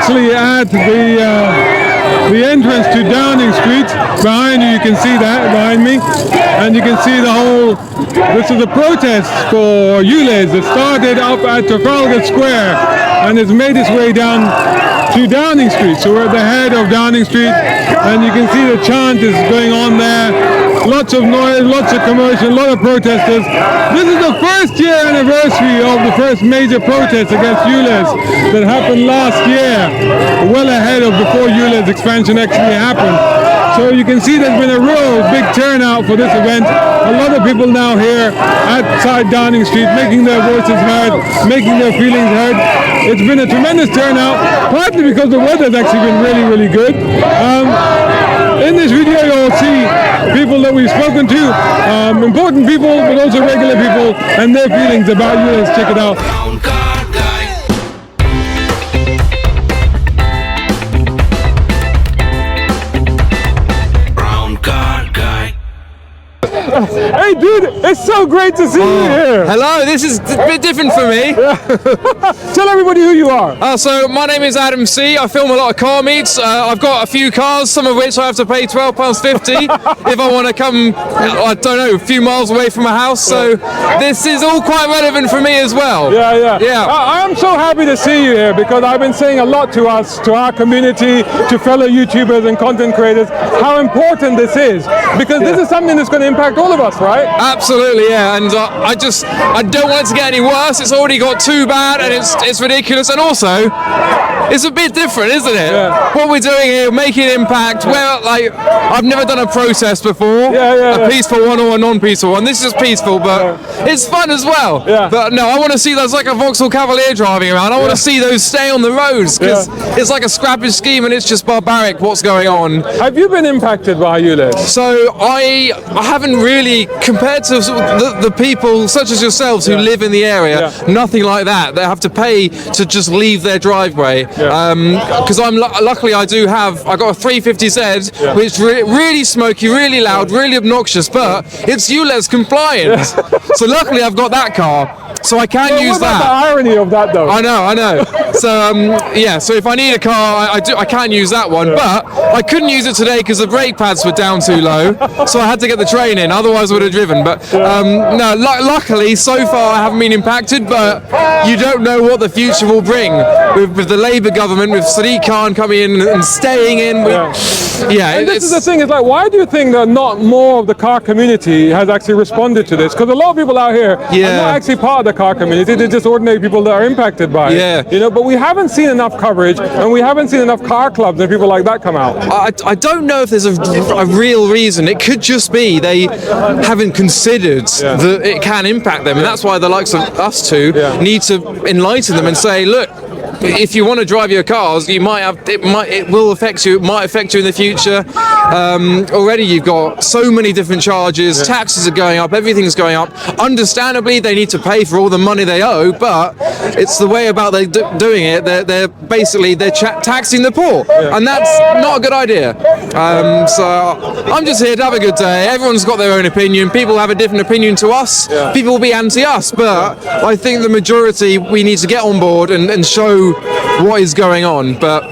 actually at the entrance to Downing Street. Behind you, you can see that behind me, and you can see the whole. This is a protest for ULEZ. It started up at Trafalgar Square and it's made its way down to Downing Street. So we're at the head of Downing Street, and you can see the chant is going on there. Lots of noise, lots of commotion, a lot of protesters. This is the first year anniversary of the first major protest against ULEZ that happened last year, well ahead of before ULEZ expansion actually happened. So you can see there's been a real big turnout for this event. A lot of people now here outside Downing Street making their voices heard, making their feelings heard. It's been a tremendous turnout, partly because the weather's actually been really, really good. In this video you'll see people that we've spoken to, important people but also regular people, and their feelings about ULEZ. Check it out. Hey dude, it's so great to see you here. Hello, this is a bit different for me. Tell everybody who you are. So my name is Adam C. I film a lot of car meets. I've got a few cars, some of which I have to pay £12.50 if I want to come, I don't know, a few miles away from my house. So this is all quite relevant for me as well. Yeah. I'm so happy to see you here because I've been saying a lot to us, to our community, to fellow YouTubers and content creators, how important this is, because this is something that's going to impact all of us, right? Absolutely, yeah. And I don't want it to get any worse. It's already got too bad, and it's ridiculous. And also, it's a bit different, isn't it? Yeah. What we're doing here, making impact. Well, like, I've never done a protest before. A peaceful one or a non-peaceful one. This is peaceful, but it's fun as well. Yeah. But no, I want to see those like a Vauxhall Cavalier driving around. I want to see those stay on the roads because it's like a scrappage scheme, and it's just barbaric what's going on. Have you been impacted by ULEZ? So I haven't really, compared to the people such as yourselves who live in the area, nothing like that. They have to pay to just leave their driveway. Because I'm luckily I got a 350Z, which really smoky, really loud, really obnoxious, but it's ULEZ compliant. So luckily I've got that car. So I can use that. The irony of that, though. I know. So so if I need a car, I can use that one, but I couldn't use it today because the brake pads were down too low, so I had to get the train in. Otherwise, I would have driven. But no, luckily so far I haven't been impacted. But you don't know what the future will bring with the Labour government, with Sadiq Khan coming in and staying in. And this is the thing. It's like, why do you think that not more of the car community has actually responded to this? Because a lot of people out here are not actually part of the car community. They're just ordinary people that are impacted by it. You know, but we haven't seen enough coverage, and we haven't seen enough car clubs and people like that come out. I don't know if there's a real reason. It could just be they haven't considered that it can impact them, and that's why the likes of us two need to enlighten them and say, look, if you want to drive your cars, you might have it will affect you. It might affect you in the future. Already you've got so many different charges. Taxes are going up. Everything's going up. Understandably, they need to pay for all the money they owe, but it's the way about they doing it. They're basically taxing the poor, and that's not a good idea. So I'm just here to have a good day. Everyone's got their own opinion. People have a different opinion to us. People will be anti-us, but I think the majority, we need to get on board and show what is going on. But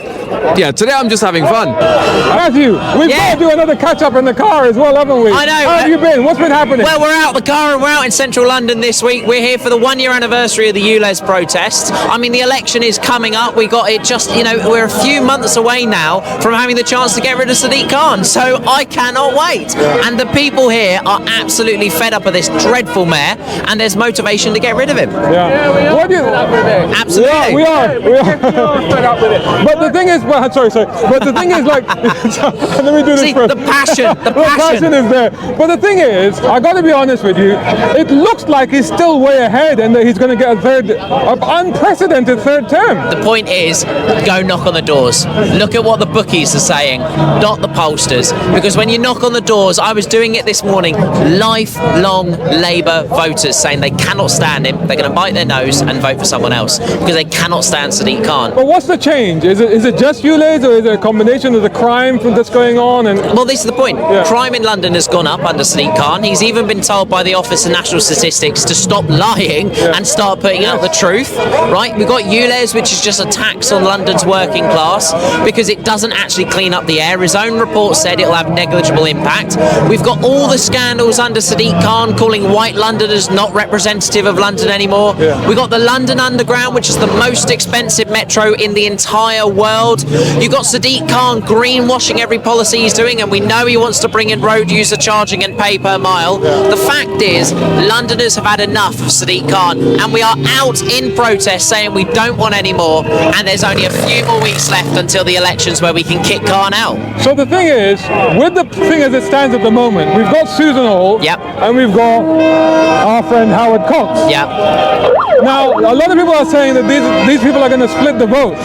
yeah, today I'm just having fun. Matthew, we've got to do another catch-up in the car as well, haven't we? I know. How have you been? What's been happening? Well, we're out the car and we're out in central London this week. We're here for the 1-year anniversary of the ULEZ protest. I mean, the election is coming up. We got it just, we're a few months away now from having the chance to get rid of Sadiq Khan. So I cannot wait. And the people here are absolutely fed up of this dreadful mayor, and there's motivation to get rid of him. What do you... Absolutely. We are fed up with it. But the thing is, sorry. But the thing is, like, let me do this first. The passion is there. But the thing is, I got to be honest with you, it looks like he's still way ahead and that he's going to get an unprecedented third term. The point is, go knock on the doors. Look at what the bookies are saying, not the pollsters. Because when you knock on the doors, I was doing it this morning, lifelong Labour voters saying they cannot stand him, they're going to bite their nose and vote for someone else because they cannot stand Sadiq Khan. But what's the change? Is it just ULEZ, or is it a combination of the crime that's going on? And Well, this is the point. Crime in London has gone up under Sadiq Khan. He's even been told by the Office of National Statistics to stop lying and start putting out the truth, right? We've got ULEZ, which is just a tax on London's working class because it doesn't actually clean up the air. His own report said it'll have negligible impact. We've got all the scandals under Sadiq Khan calling white Londoners not representative of London anymore. We've got the London Underground, which is the most expensive metro in the entire world. You've got Sadiq Khan greenwashing every policy he's doing, and we know he wants to bring in road user charging and pay per mile. The fact is, Londoners have had enough of Sadiq Khan, and we are out in protest saying we don't want any more, and there's only a few more weeks left until the elections where we can kick Khan out. so the thing is, with the thing as it stands at the moment, we've got Susan Hall, and we've got our friend Howard Cox. Now, a lot of people are saying that these people are going to split the vote.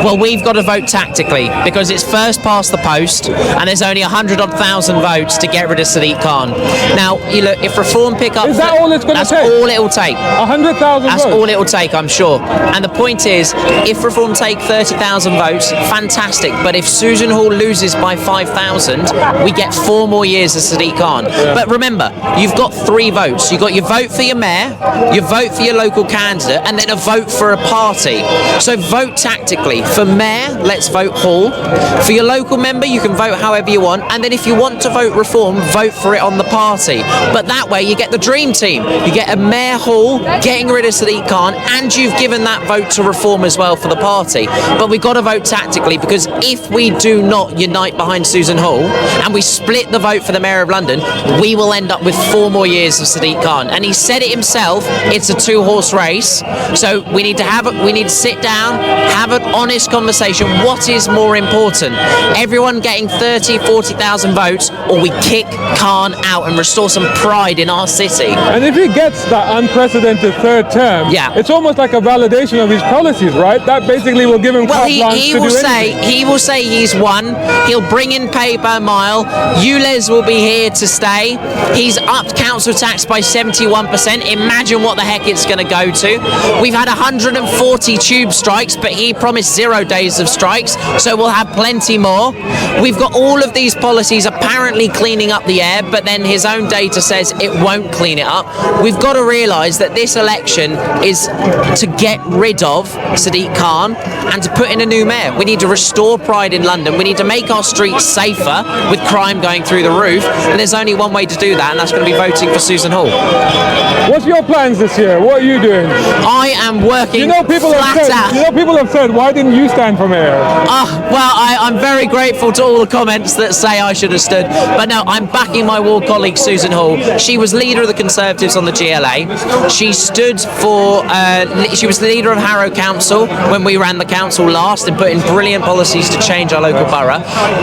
Well, we've got to vote tactically because it's first past the post, and there's only 100,000 votes to get rid of Sadiq Khan. Now, you look, if Reform pick up, Is that all it's going to take? That's all it will take. 100,000 votes. That's all it will take, I'm sure. And the point is, if Reform take 30,000 votes, fantastic. But if Susan Hall loses by 5,000, we get 4 more years of Sadiq Khan. But remember, you've got 3 votes. You've got your vote for your mayor, your vote for your local candidate, and then a vote for a party. So vote tactically. For mayor, let's vote Hall. For your local member, you can vote however you want. And then if you want to vote Reform, vote for it on the party. But that way you get the dream team. You get a Mayor Hall getting rid of Sadiq Khan, and you've given that vote to Reform as well for the party. But we've got to vote tactically, because if we do not unite behind Susan Hall and we split the vote for the Mayor of London, we will end up with 4 more years of Sadiq Khan. And he said it himself, it's a 2-horse race. So we need to sit down, have an honest conversation. What is more important? Everyone getting 30, 40,000 votes, or we kick Khan out and restore some pride in our city? And if he gets that unprecedented 3rd term, it's almost like a validation of his policies, right? That basically will give him carte blanche to do anything. He will say he's won. He'll bring in pay per mile. ULEZ will be here to stay. He's upped council tax by 71%. Imagine what the heck it's going to go to. We've had 140 tube strikes, but he promised 0 days of strikes, so we'll have plenty more. We've got all of these policies apparently cleaning up the air, but then his own data says it won't clean it up. We've got to realise that this election is to get rid of Sadiq Khan and to put in a new mayor. We need to restore pride in London. We need to make our streets safer with crime going through the roof, and there's only one way to do that, and that's going to be voting for Susan Hall. What's your plans this year? What are you doing? I am working people have said, why didn't you stand for mayor? Well, I'm very grateful to all the comments that say I should have stood, but no, I'm backing my ward colleague Susan Hall. She was leader of the Conservatives on the GLA. She stood for, she was the leader of Harrow Council when we ran the council last and put in brilliant policies to change our local borough.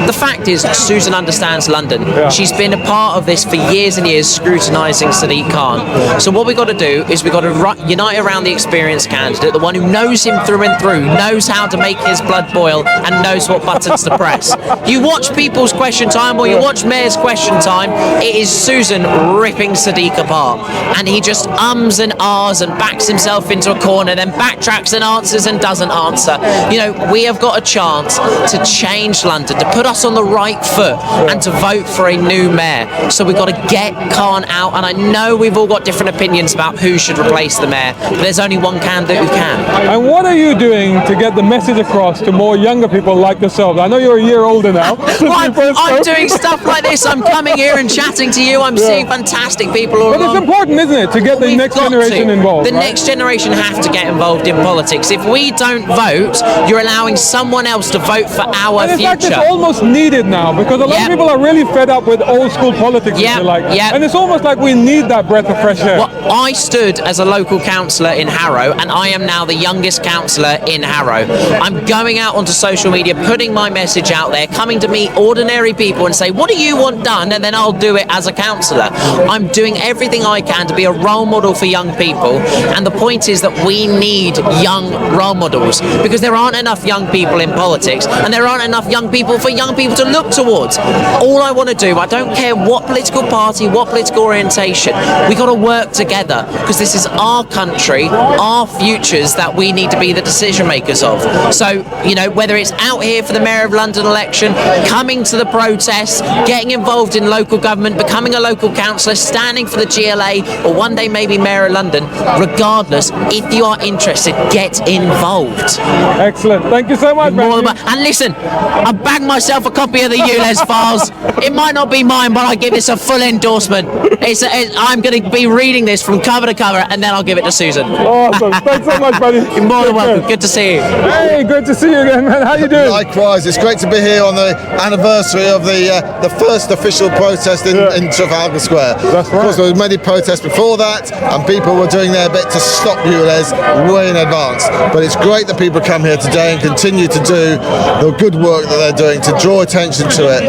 The fact is, Susan understands London. She's been a part of this for years and years, scrutinising Sadiq Khan. So what we've got to do is we've got to unite around the experienced candidate, the one who knows him through and through, knows how to make his blood boil, and knows what buttons to press. You watch People's Question Time or you watch Mayor's Question Time, it is Susan ripping Sadiq apart, and he just ums and ahs and backs himself into a corner, then backtracks and answers and doesn't answer. You know, we have got a chance to change London, to put us on the right foot, and to vote for a new mayor. So we've got to get Khan out, and I know we've all got different opinions about who should replace the mayor, but there's only one candidate who can. And what are you doing to get the message across to more younger people like yourself? I know you're a year older now. I'm doing stuff like this. I'm coming here and chatting to you. I'm seeing fantastic people all along. But it's important, isn't it, to get the next generation involved? The next generation have to get involved in politics. If we don't vote, you're allowing someone else to vote for our and in future. fact, it's almost needed now, because a lot of people are really fed up with old school politics, if you like. And it's almost like we need that breath of fresh air. Well, I stood as a local councillor in Harrow, and I am now the youngest councillor in Harrow. I'm going out onto social media, putting my message out there, coming to meet ordinary people and say, what do you want done? And then I'll do it as a councillor. I'm doing everything I can to be a role model for young people. And the point is that we need young role models, because there aren't enough young people in politics, and there aren't enough young people for young people to look towards. All I want to do, I don't care what political party, what political orientation, we got to work together, because this is our country, our futures that we need to be the decision makers of. So, you whether it's out here for the Mayor of London election, coming to the protests, getting involved in local government, becoming a local councillor, standing for the GLA, or one day maybe Mayor of London, regardless, if you are interested, get involved. Excellent. Thank you so much, man. And listen, I bagged myself a copy of the ULEZ files. It might not be mine, but I give this a full endorsement. I'm going to be reading this from cover to cover, and then I'll give it to Susan. Awesome. Thanks so much, buddy. You're more than welcome. Good to see you. Hey, good to see you again, man. How you doing? Likewise. It's great to be here on the anniversary of the first official protest in Trafalgar Square. That's right. Of course, there were many protests before that, and people were doing their bit to stop ULEZ way in advance. But it's great that people come here today and continue to do the good work that they're doing to draw attention to it.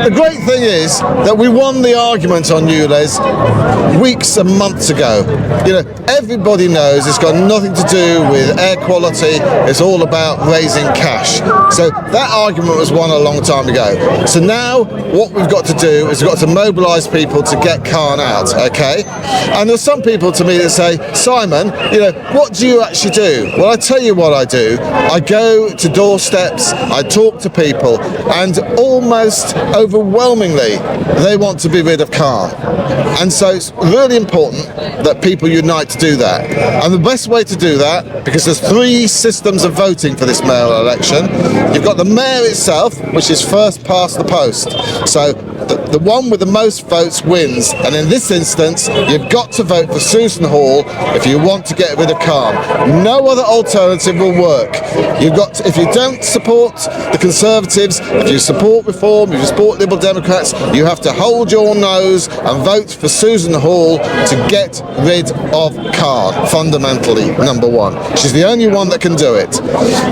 The great thing is that we won the argument on ULEZ weeks and months ago. Everybody knows it's got nothing to do with air quality. It's all about raising cash. So that argument was won a long time ago. So now what we've got to do is we've got to mobilise people to get Khan out, okay? And there's some people to me that say, Simon, what do you actually do? Well, I tell you what I do. I go to doorsteps, I talk to people, and almost overwhelmingly they want to be rid of Khan. And so it's really important that people unite to do that. And the best way to do that, because there's 3 systems of voting for this mayoral election. You've got the mayor itself, which is first past the post. So the one with the most votes wins. And in this instance, you've got to vote for Susan Hall if you want to get rid of Khan. No other alternative will work. If you don't support the Conservatives, if you support Reform, if you support Liberal Democrats, you have to hold your nose and vote for Susan Hall to get rid of Khan, fundamentally, number one. She's the only one that can do it.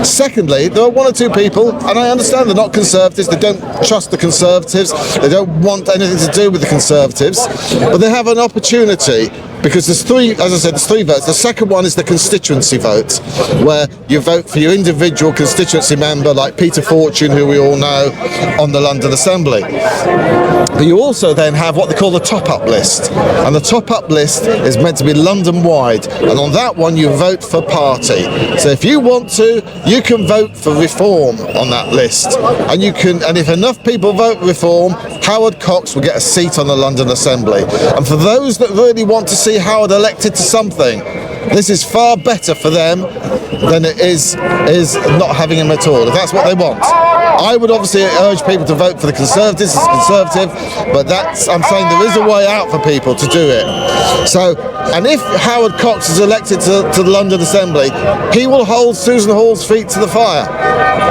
Secondly, there are 1 or 2 people, and I understand they're not Conservatives, they don't trust the Conservatives, they don't want anything to do with the Conservatives, but they have an opportunity. Because there's 3, as I said, there's 3 votes. The second one is the constituency vote, where you vote for your individual constituency member, like Peter Fortune, who we all know, on the London Assembly. But you also then have what they call the top-up list. And the top-up list is meant to be London-wide. And on that one, you vote for party. So if you want to, you can vote for Reform on that list. And if enough people vote Reform, Howard Cox will get a seat on the London Assembly. And for those that really want to see Howard elected to something, this is far better for them than it is not having him at all, if that's what they want. I would obviously urge people to vote for the Conservatives as Conservative, but I'm saying there is a way out for people to do it. So, and if Howard Cox is elected to the London Assembly, he will hold Susan Hall's feet to the fire.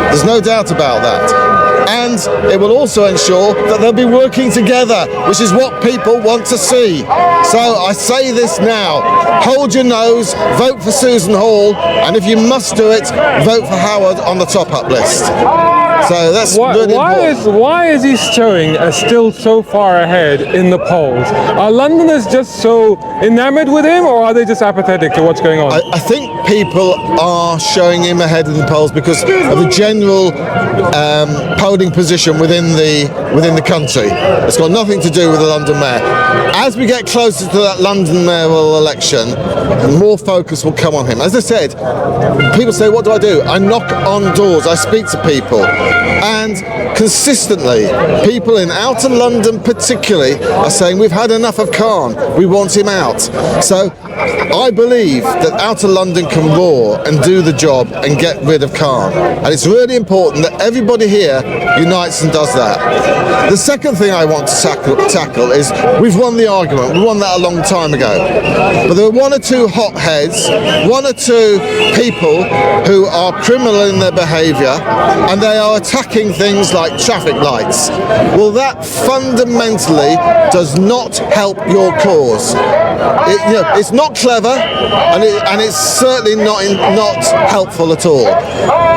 There's no doubt about that. And it will also ensure that they'll be working together, which is what people want to see. So I say this now, hold your nose, vote for Susan Hall, and if you must do it, vote for Howard on the top-up list. So that's really important. Why is he showing still so far ahead in the polls? Are Londoners just so enamored with him, or are they just apathetic to what's going on? I think people are showing him ahead in the polls because of the general polling position within the country. It's got nothing to do with the London mayor. As we get closer to that London mayoral election, more focus will come on him. As I said, people say, what do? I knock on doors, I speak to people. And consistently, people in outer London particularly are saying, we've had enough of Khan, we want him out. So I believe that outer London can roar and do the job and get rid of Khan. And it's really important that everybody here unites and does that. The second thing I want to tackle is we've won the argument. We won that a long time ago. But there are 1 or 2 hotheads, 1 or 2 people who are criminal in their behaviour, and they are attacking things like traffic lights. Well, that fundamentally does not help your cause. It's not clever, and it's certainly not helpful at all.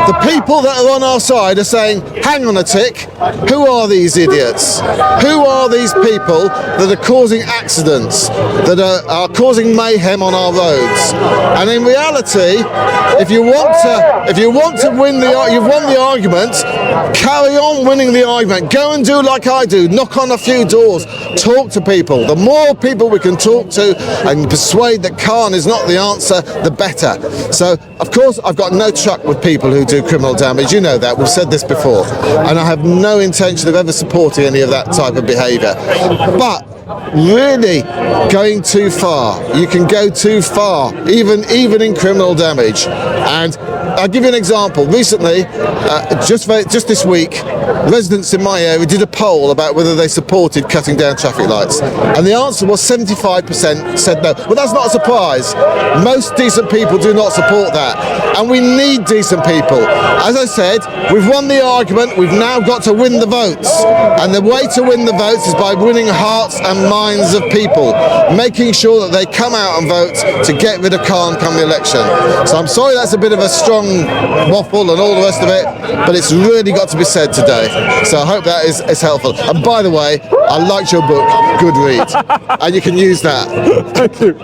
The people that are on our side are saying, hang on a tick, who are these idiots? Who are these people that are causing accidents, that are causing mayhem on our roads? And in reality, if you want to win you've won the argument, carry on winning the argument. Go and do like I do, knock on a few doors, talk to people. The more people we can talk to, do and persuade that Khan is not the answer, the better. So, of course, I've got no truck with people who do criminal damage. You know that. We've said this before. And I have no intention of ever supporting any of that type of behaviour. But really going too far. You can go too far, even in criminal damage. And I'll give you an example. Recently, just this week, residents in my area did a poll about whether they supported cutting down traffic lights, and the answer was 75% said no. But that's not a surprise. Most decent people do not support that, and we need decent people. As I said, we've won the argument. We've now got to win the votes, and the way to win the votes is by winning hearts and minds of people, making sure that they come out and vote to get rid of Khan come the election. So I'm sorry that's a bit of a strong waffle and all the rest of it, but it's really got to be said today. So I hope that is helpful. And by the way, I liked your book, good read, and you can use that. Thank you.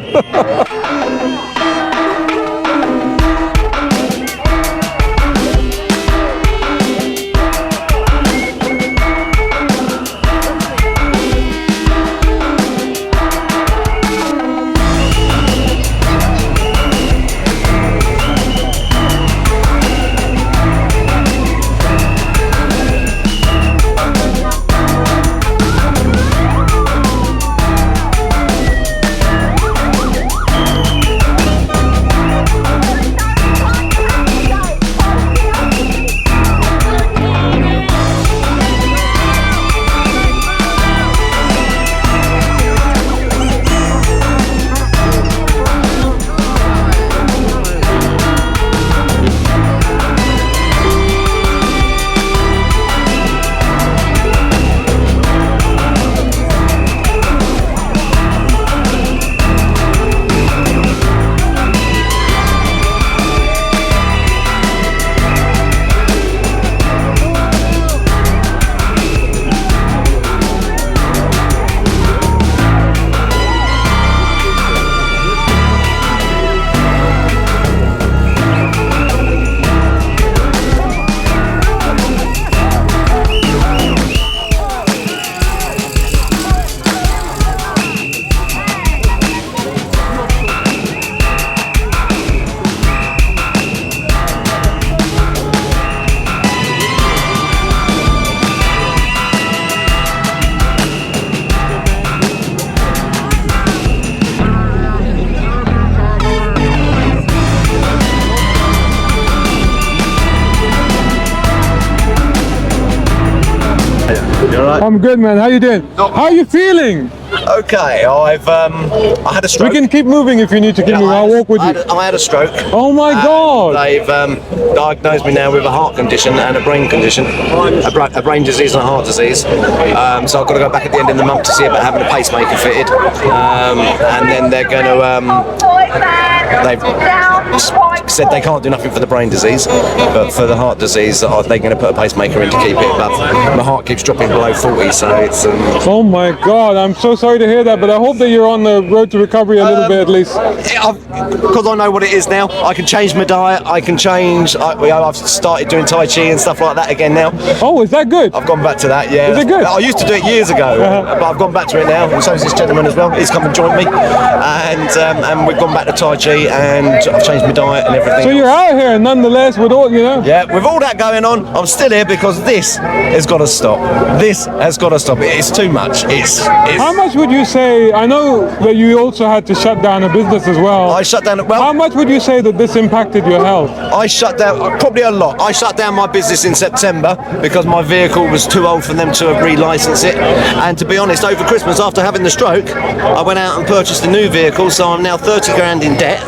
I'm good, man. How you doing? How are you feeling? Okay, I had a stroke. We can keep moving if you need to keep moving. I'll walk with you. I had a stroke. Oh my God! They've diagnosed me now with a heart condition and a brain condition, a brain disease and a heart disease. So I've got to go back at the end of the month to see about having a pacemaker fitted, and then they're going to. They've said they can't do nothing for the brain disease, but for the heart disease, they're going to put a pacemaker in to keep it above. My heart keeps dropping below 40, so it's. Oh my God! I'm so sorry to hear that, but I hope that you're on the road to recovery a little bit at least. Because I know what it is now, I can change my diet. I can change. I've started doing Tai Chi and stuff like that again now. Oh, is that good? I've gone back to that. Yeah. Is it good? I used to do it years ago, but I've gone back to it now. And so is this gentleman as well. He's come and joined me, and we've gone back to Tai Chi, and I've changed my diet and everything. So you're out here, nonetheless, with all Yeah, with all that going on, I'm still here because this has got to stop. This has got to stop. It's too much. It's. How much would you say? I know that you also had to shut down a business as well. I shut down. Well, how much would you say that this impacted your health? I shut down probably a lot. I shut down my business in September because my vehicle was too old for them to re-license it. And to be honest, over Christmas, after having the stroke, I went out and purchased a new vehicle. So I'm now 30 grand in debt,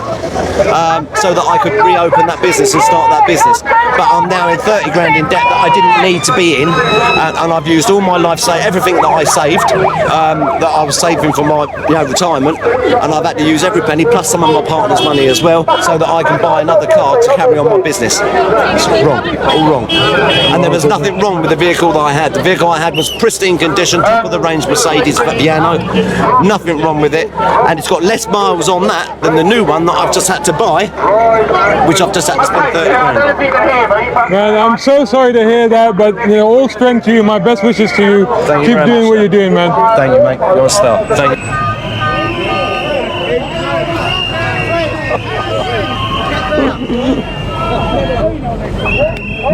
so that I could reopen that business and start that business. But I'm now in 30 grand in debt that I didn't need to be in, and I've used all my life, everything that I saved, that I was saving for my retirement, and I've had to use every penny plus some of my partner's money as well, so that I can buy another car to carry on my business. It's wrong, all wrong. And there was nothing wrong with the vehicle that I had. The vehicle I had was pristine condition, top of the range Mercedes Piano, nothing wrong with it, and it's got less miles on that than the new one that I've just had to buy, which I've just had to spend 30 grand. Man, I'm so sorry to hear that, but all strength to you. My best wishes to you. Thank you. Keep doing what you're doing, man. Thank you, mate. You're a star. Thank you.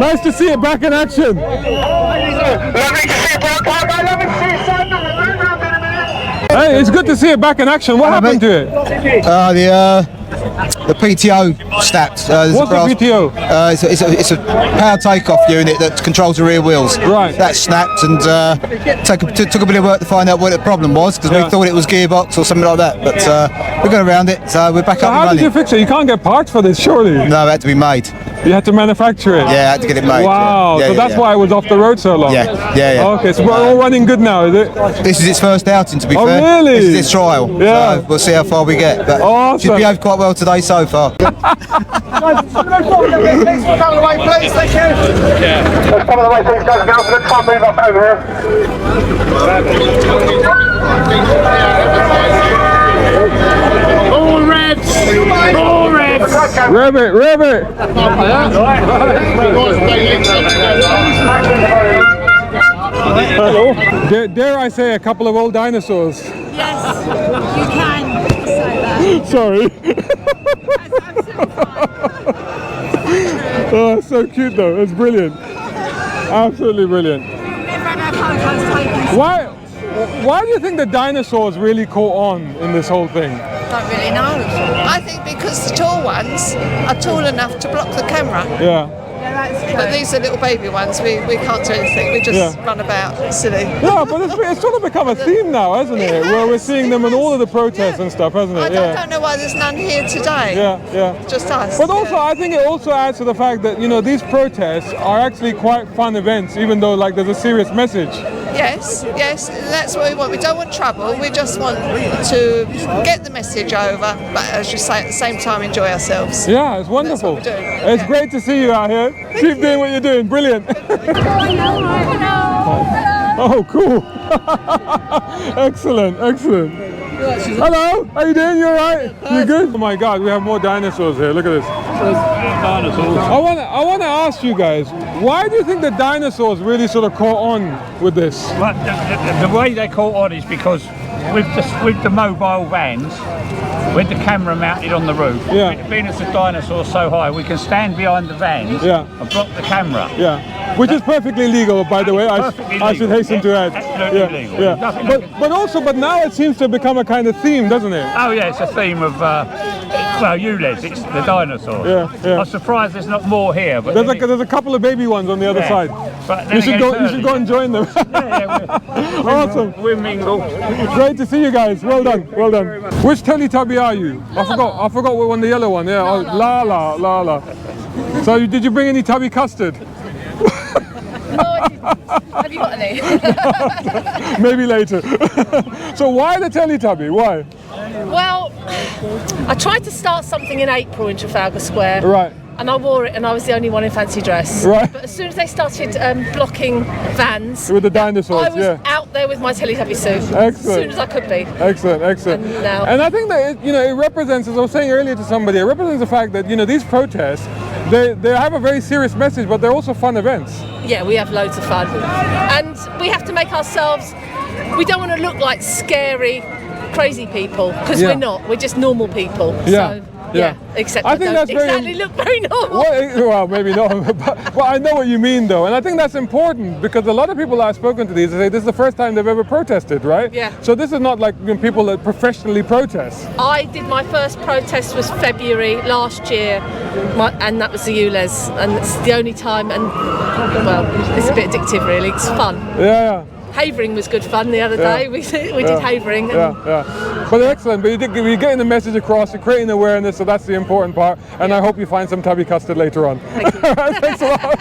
Nice to see it back in action. Hey, it's good to see it back in action. What happened to it? The PTO snapped. What's the PTO? It's a power takeoff unit that controls the rear wheels. Right. That snapped, and took a bit of work to find out what the problem was, because we thought it was gearbox or something like that. But we got around it, so we're back up and How running. did you fix it? You can't get parts for this, surely. No, it had to be made. You had to manufacture it. Yeah, I had to get it made. Wow. Yeah, So that's why it was off the road so long. Yeah. Okay, so we're all running good now, is it? This is its first outing, to be Oh, fair. really? This is its trial. Yeah. So we'll see how far we get. But Awesome. she's behaved quite well today so far. Come away, please, thank you. Some of the way things go, guys. Let's try and move up over here. All revs! All revs! Rev it, rev it! Hello. Dare I say a couple of old dinosaurs? Yes, you can say that. Sorry. That's absolutely fine. Oh, it's so cute though. It's brilliant. Absolutely brilliant. Never had our photos taken. Why do you think the dinosaurs really caught on in this whole thing? Don't really know. I think because the tall ones are tall enough to block the camera. Yeah. Yeah, that's true. But these are little baby ones. We can't do anything. We just run about silly. Yeah, but it's sort of become a theme now, hasn't it? Where we're seeing them in all of the protests and stuff, hasn't it? I don't know why there's none here today. Yeah. Just us. But also, I think it also adds to the fact that, you know, these protests are actually quite fun events, even though, like, there's a serious message. Yes, that's what we want. We don't want trouble. We just want to get the message over, but as you say, at the same time, enjoy ourselves. Yeah, it's wonderful. That's what we're doing. It's great to see you out here. Keep doing what you're doing. Brilliant. Oh, cool. Excellent. Hello, how you doing? You alright? You good? Oh my God, we have more dinosaurs here. Look at this. Dinosaurs. I want to ask you guys, why do you think the dinosaurs really sort of caught on with this? Well, the way they caught on is because with the mobile vans, with the camera mounted on the roof, being as the dinosaur's so high, we can stand behind the vans and block the camera. Yeah, which is perfectly legal, by the way. I should hasten to add. Absolutely legal. Yeah. But now it seems to become a kind of theme, doesn't it? Oh yeah, it's a theme of ULEZ. It's the dinosaur. Yeah. I'm surprised there's not more here. But there's a couple of baby ones on the other side. But You should go and join them. Awesome. We're mingled. Great to see you guys. Well done. Which Teletubby are you? I forgot what one, the yellow one. Yeah. Lala. So did you bring any tubby custard? No, I didn't. Have you got any? Maybe later. So why the Teletubby? Why? Well, I tried to start something in April in Trafalgar Square. Right. And I wore it, and I was the only one in fancy dress. Right. But as soon as they started blocking vans With the dinosaurs, I was out there with my Teletubby suit. Excellent. As soon as I could be. Excellent. And I think that it represents, as I was saying earlier to somebody, it represents the fact that these protests, they have a very serious message, but they're also fun events. Yeah, we have loads of fun, and we have to make ourselves. We don't want to look like scary, crazy people because we're not. We're just normal people. Yeah. So, except I think that's look very normal. Well, maybe not, but I know what you mean though, and I think that's important because a lot of people I've spoken to these say this is the first time they've ever protested, right? Yeah. So this is not like people that professionally protest. I did my first protest was February last year, and that was the ULEZ, and it's the only time. And well, it's a bit addictive, really. It's fun. Yeah. Havering was good fun the other day. We did havering. But excellent. But you're getting the message across. You're creating awareness, so that's the important part. And I hope you find some tubby custard later on. Thank you. Thanks a lot.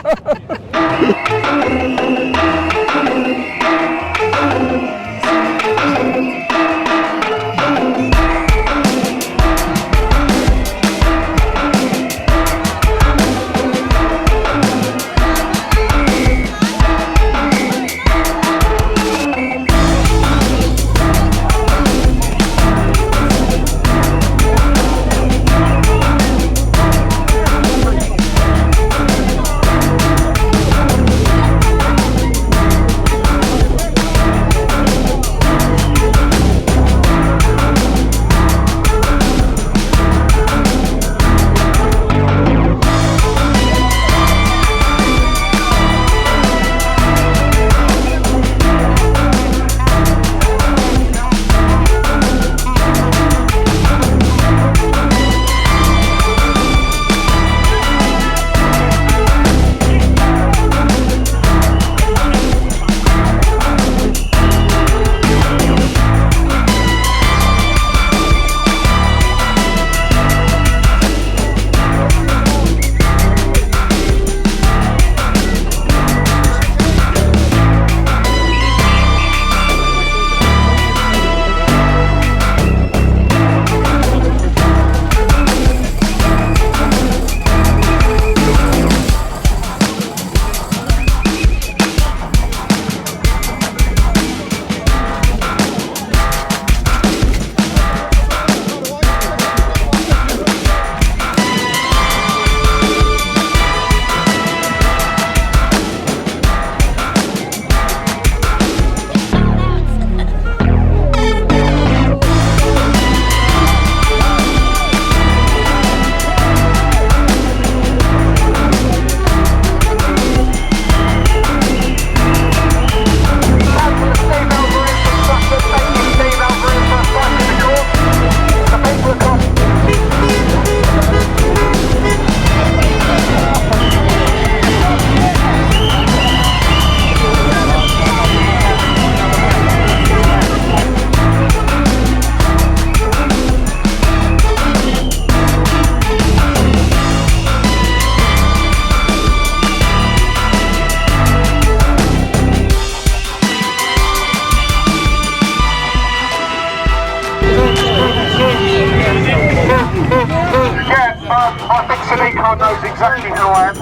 crowd knows exactly who I am.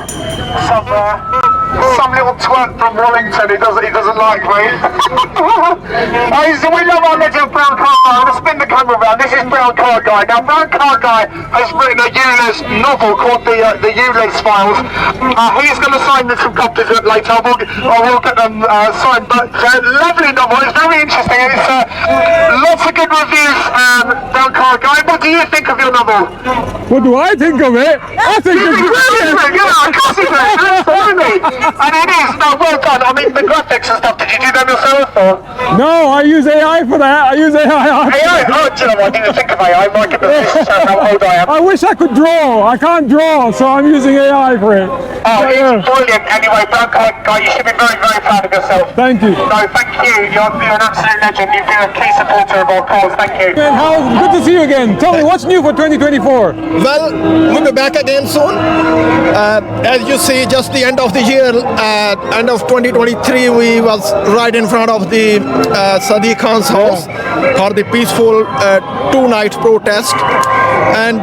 Some little twerp from Wallington, he doesn't like me. We love our legend Brown Card Guy. I'm going to spin the camera around. This is Brown Card Guy. Now, Brown Card Guy has written a ULEZ novel called the ULEZ Files. He's going to sign some copies later. I will get them signed. But lovely novel. It's very interesting. It's lots of good reviews. Brown Card Guy, what do you think of your novel? What do I think of it? I think it's brilliant! Yeah, of course it is, absolutely! And it is, no, well done. I mean, the graphics and stuff, did you do them yourself, or? No, I use AI for that. I use AI. AI? Oh, do you know what? I didn't think of AI. My goodness, this shows how old I am. I wish I could draw. I can't draw, so I'm using AI for it. Oh, it's brilliant. Anyway, Brown Card Guy, you should be very, very proud of yourself. Thank you. No, thank you. You're an absolute legend. You've been a key supporter of our cause. Thank you. And how good to see you again. Tell me, what's new for 2024? Well, we'll be back again soon. As you see, just the end of the year, end of 2023, we was right in front of the Sadiq Khan's house for the peaceful two-night protest. And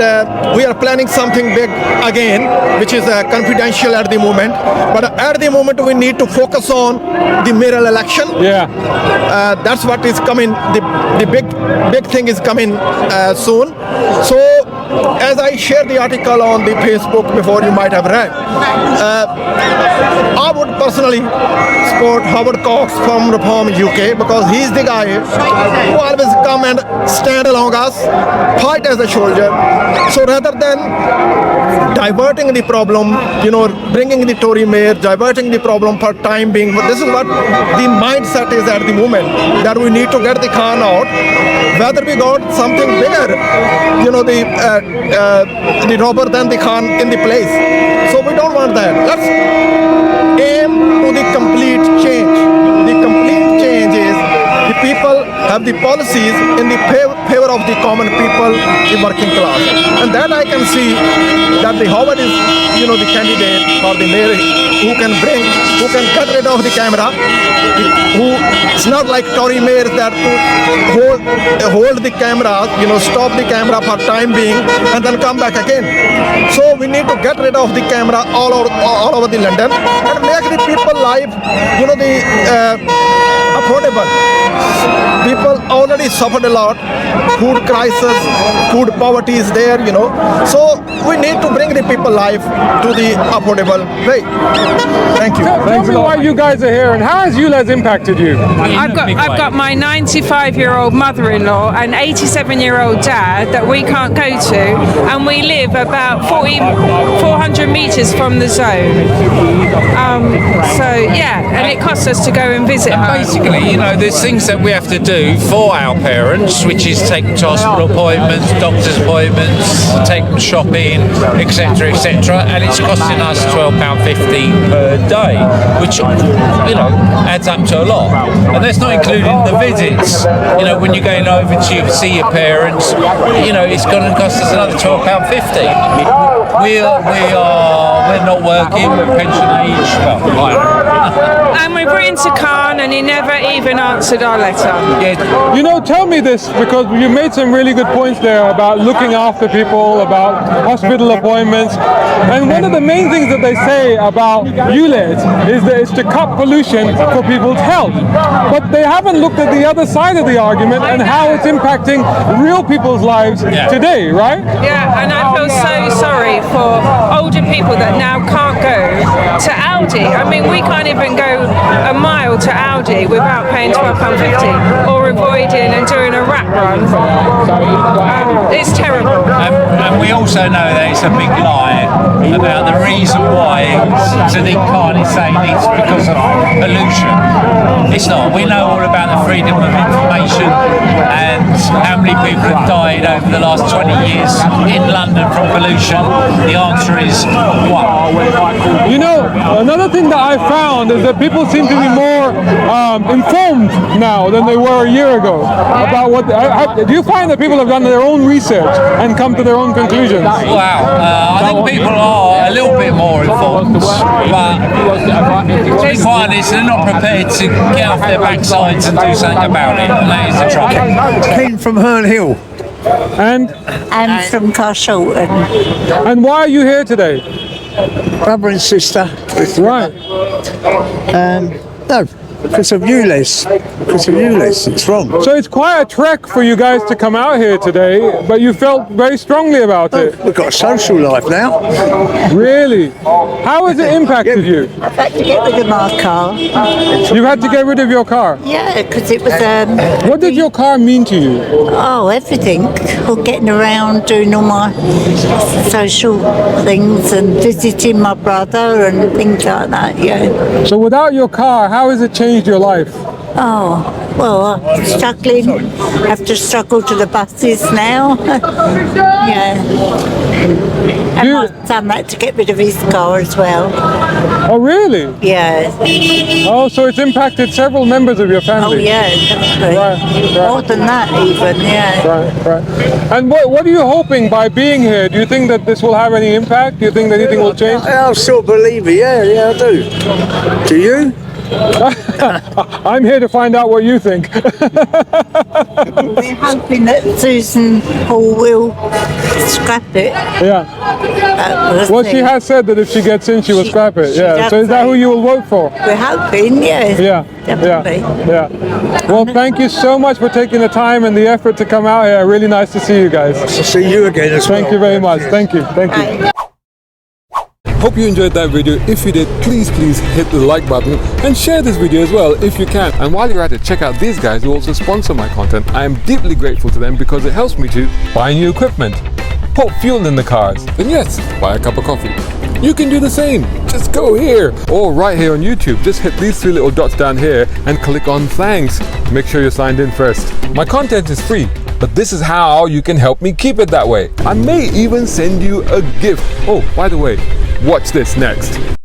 we are planning something big again, which is confidential at the moment. But at the moment, we need to focus on the mayoral election. Yeah. That's what is coming. The big thing is coming soon. So, as I shared the article on the Facebook before, you might have read, I would personally support Howard Cox from Reform UK, because he's the guy who always come and stand along us, fight as a soldier. So rather than diverting the problem, bringing the Tory mayor, diverting the problem for time being, this is what the mindset is at the moment, that we need to get the Khan out. Whether we got something bigger, the robber than the Khan in the place. So we don't want that. Let's aim to the complete change. The complete change is the people have the policies in the favor of the common people, the working class. And that I can see that the Howard is, the candidate for the mayor who can get rid of the camera, who it's not like Tory mayors that hold the camera, stop the camera for time being and then come back again. So we need to get rid of the camera all over the London and make the people life, affordable. People already suffered a lot. Food crisis, food poverty is there, So we need to bring the people life to the affordable way. Thank you. Tell me why you guys are here and how has ULEZ impacted you? I've got my 95-year-old mother-in-law and 87-year-old dad that we can't go to, and we live about 400 metres from the zone. And it costs us to go and visit her. Basically, there's things that we have to do for our parents, which is take them to hospital appointments, doctor's appointments, take them shopping, etc., etc., and it's costing us £12.50 per day, which adds up to a lot. And that's not including the visits. When you're going over to see your parents, it's going to cost us another £12.50. We're not working, we're pension age. And we've written to Khan and he never even answered our letter. Tell me this, because you made some really good points there about looking after people, about hospital appointments. And one of the main things that they say about ULEZ is that it's to cut pollution for people's health. But they haven't looked at the other side of the argument and how it's impacting real people's lives today, right? Yeah, and I feel so sorry for older people that now can't go to Aldi. I mean, we can't even go a mile to Aldi without paying £12.50 or avoiding and doing a rat run. It's terrible. And we also know that it's a big lie about the reason why Sadiq Khan is saying it's because of pollution. It's not. We know all about the freedom of information and how many people have died over the last 20 years in London from pollution. The answer is one. Another thing that I found is that people seem to be more informed now than they were a year ago about what. Do you find that people have done their own research and come to their own conclusions? Wow, I think people are a little bit more informed, but to be quite honest, they're not prepared to get off their backsides and do something about it, and that is the trouble. Ken from Herne Hill. And? I'm from Carshalton. And why are you here today? brother and sister. Right. No, because of ULEZ. Because of ULEZ, it's wrong. So it's quite a trek for you guys to come out here today, but you felt very strongly about it. We've got a social life now. Really? How has it impacted you? I've had to get rid of my car. You've had to get rid of your car? Yeah, because it was... what did your car mean to you? Oh, everything. Well, getting around, doing all my social things and visiting my brother and things like that, yeah. So without your car, how has it changed your life? Oh, well, struggling. Have to struggle to the buses now. Yeah. And my son had to get rid of his car as well. Oh, really? Yeah. Oh, so it's impacted several members of your family? Oh, yeah, definitely. Right. More than that even, yeah. Right. And what are you hoping by being here? Do you think that this will have any impact? Do you think that anything will change? I still believe it, yeah, I do. Do you? I'm here to find out what you think. We're hoping that Susan Hall will scrap it. Yeah. Well, she has said that if she gets in, she will scrap it. Yeah. So is that who you will vote for? We're hoping, yes. Yeah. Definitely. Yeah. Well, thank you so much for taking the time and the effort to come out here. Really nice to see you guys. Nice to see you again as well. Thank you very much. Thank you. Thank you. Hope you enjoyed that video. If you did, please hit the like button and share this video as well if you can. And while you're at it, check out these guys who also sponsor my content. I am deeply grateful to them because it helps me to buy new equipment, put fuel in the cars, and yes, buy a cup of coffee. You can do the same. Just go here or right here on YouTube. Just hit these three little dots down here and click on thanks. Make sure you're signed in first. My content is free, but this is how you can help me keep it that way. I may even send you a gift. Oh, by the way, watch this next.